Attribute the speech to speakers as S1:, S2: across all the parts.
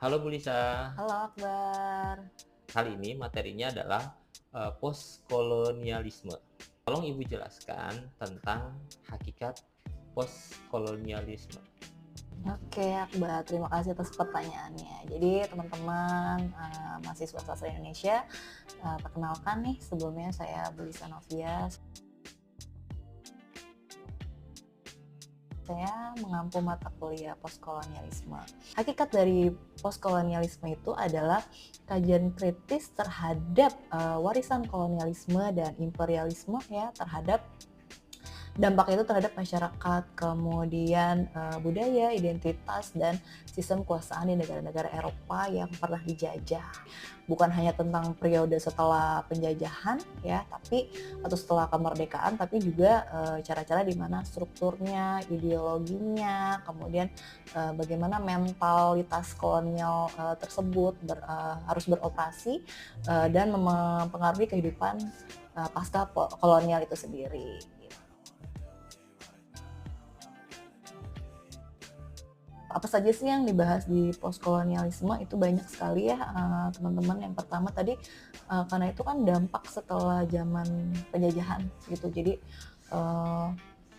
S1: Halo Bu Lisa,
S2: Halo Akbar.
S1: kali ini materinya adalah postkolonialisme. Tolong Ibu jelaskan tentang hakikat postkolonialisme.
S2: Oke Akbar, terima kasih atas pertanyaannya. Jadi teman-teman mahasiswa sastra Indonesia, perkenalkan nih sebelumnya saya Belisa Novia. Saya mengampu mata kuliah postkolonialisme. Hakikat dari postkolonialisme itu adalah kajian kritis terhadap warisan kolonialisme dan imperialisme ya terhadap dampak itu terhadap masyarakat, kemudian budaya, identitas, dan sistem kekuasaan di negara-negara Eropa yang pernah dijajah. Bukan hanya tentang periode setelah penjajahan ya, atau setelah kemerdekaan, tapi juga cara-cara di mana strukturnya, ideologinya, kemudian bagaimana mentalitas kolonial tersebut harus beroperasi dan mempengaruhi kehidupan pasca kolonial itu sendiri. Apa saja sih yang dibahas di postkolonialisme itu banyak sekali ya teman-teman. Yang pertama tadi karena itu kan dampak setelah zaman penjajahan gitu. Jadi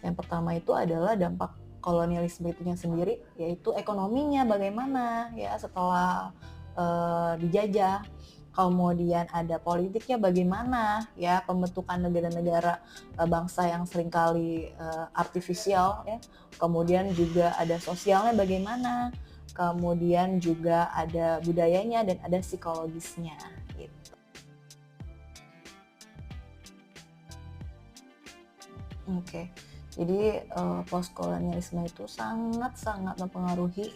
S2: yang pertama itu adalah dampak kolonialisme itunya sendiri, yaitu ekonominya bagaimana ya setelah dijajah. Kemudian ada politiknya bagaimana ya, pembentukan negara-negara bangsa yang seringkali artifisial ya. Kemudian juga ada sosialnya bagaimana, kemudian juga ada budayanya dan ada psikologisnya gitu. Oke. Jadi postkolonialisme itu sangat-sangat mempengaruhi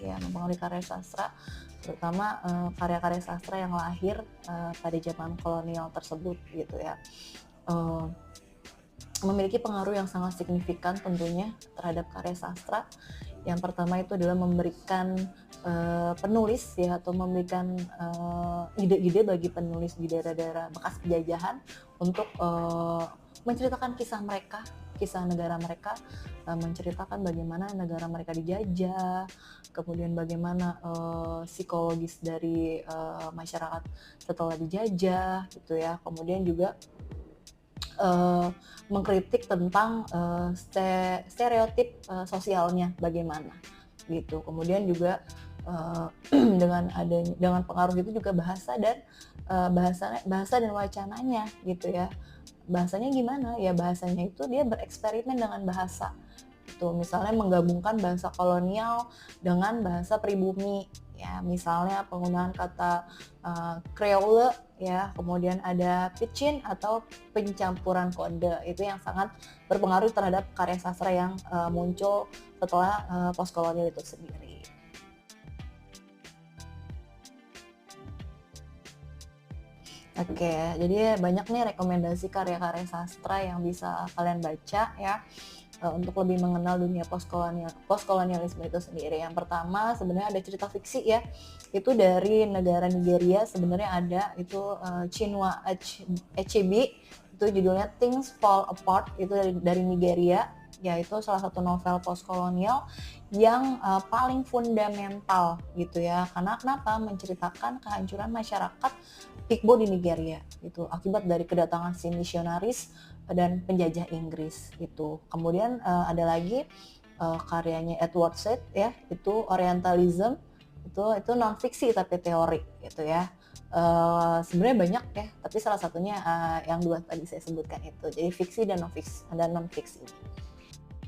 S2: karya sastra, terutama karya-karya sastra yang lahir pada zaman kolonial tersebut gitu ya. Memiliki pengaruh yang sangat signifikan tentunya terhadap karya sastra. Yang pertama itu adalah memberikan penulis ya, atau memberikan ide-ide bagi penulis di daerah-daerah bekas penjajahan untuk menceritakan kisah mereka, kisah negara mereka, menceritakan bagaimana negara mereka dijajah, kemudian bagaimana psikologis dari masyarakat setelah dijajah gitu ya. Kemudian juga mengkritik tentang stereotip sosialnya bagaimana gitu. Kemudian juga dengan pengaruh itu juga bahasa dan bahasa dan wacananya gitu ya. Bahasanya gimana? Ya bahasanya itu dia bereksperimen dengan bahasa. Itu misalnya menggabungkan bahasa kolonial dengan bahasa pribumi ya, misalnya penggunaan kata Creole ya, kemudian ada pidgin atau pencampuran kode, itu yang sangat berpengaruh terhadap karya sastra yang muncul setelah postkolonial itu sendiri. Oke, jadi banyak nih rekomendasi karya-karya sastra yang bisa kalian baca ya untuk lebih mengenal dunia postkolonialisme itu sendiri. Yang pertama sebenarnya ada cerita fiksi ya, itu dari negara Nigeria sebenarnya ada, itu Chinua Achebe, itu judulnya Things Fall Apart, itu dari Nigeria, yaitu salah satu novel postkolonial yang paling fundamental gitu ya. Karena kenapa? Menceritakan kehancuran masyarakat Igbo di Nigeria itu akibat dari kedatangan si misionaris dan penjajah Inggris itu. Kemudian ada lagi karyanya Edward Said ya, itu Orientalism, itu non fiksi tapi teori gitu ya. Sebenarnya banyak ya, tapi salah satunya yang dua tadi saya sebutkan itu. Jadi fiksi dan non fiksi.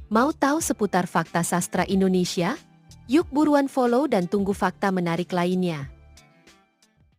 S3: Mau tahu seputar fakta sastra Indonesia? Yuk buruan follow dan tunggu fakta menarik lainnya.